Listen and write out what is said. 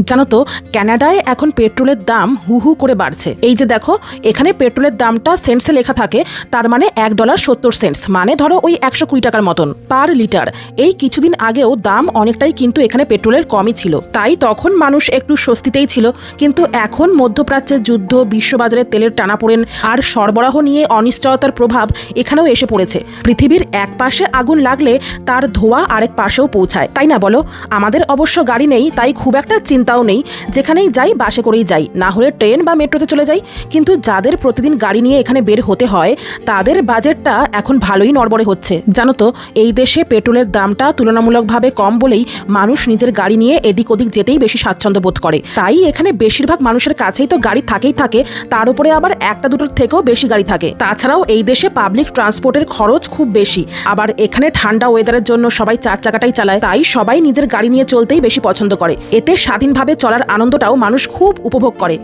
জানো তো কানাডায় এখন পেট্রোলের দাম হু হু করে বাড়ছে। এই যে দেখো, এখানে পেট্রোলের দামটা সেন্টসে লেখা থাকে, তার মানে $1.70, মানে ধরো ওই 120 টাকার মতন পার লিটার। এই কিছুদিন আগেও দাম অনেকটাই কিন্তু এখানে পেট্রোলের কমই ছিল, তাই তখন মানুষ একটু স্বস্তিতেই ছিল। কিন্তু এখন মধ্যপ্রাচ্যের যুদ্ধ, বিশ্ববাজারে তেলের টানাপোড়েন আর সরবরাহ নিয়ে অনিশ্চয়তার প্রভাব এখানেও এসে পড়েছে। পৃথিবীর এক পাশে আগুন লাগলে তার ধোঁয়া আরেক পাশেও পৌঁছায়, তাই না বলো? আমাদের অবশ্য গাড়ি নেই, তাই খুব একটা চিন্তাও নেই। যেখানেই যাই বাসে করেই যাই, না হলে ট্রেন বা মেট্রোতে চলে যাই। কিন্তু যাদের প্রতিদিন গাড়ি নিয়ে এখানে বের হতে হয়, তাদের বাজেটটা এখন ভালোই নড়বড়ে হচ্ছে। জানো তো, এই দেশে পেট্রোলের দামটা তুলনামূলকভাবে কম বলেই মানুষ নিজের গাড়ি নিয়ে এদিক ওদিক যেতেই বেশি স্বাচ্ছন্দ্য বোধ করে। তাই এখানে বেশিরভাগ মানুষের কাছেই তো গাড়ি থাকেই থাকে, তার উপরে আবার একটা দুটোর থেকেও বেশি গাড়ি থাকে। তাছাড়াও এই দেশে পাবলিক ট্রান্সপোর্টের খরচ খুব বেশি। আবার এখানে ঠান্ডা ওয়েদারের জন্য সবাই 4 চাকাটাই চালায়, তাই সবাই নিজের গাড়ি নিয়ে চলতেই বেশি পছন্দ করে। এতে স্বাধীনভাবে চলার আনন্দটাও মানুষ খুব উপভোগ করে।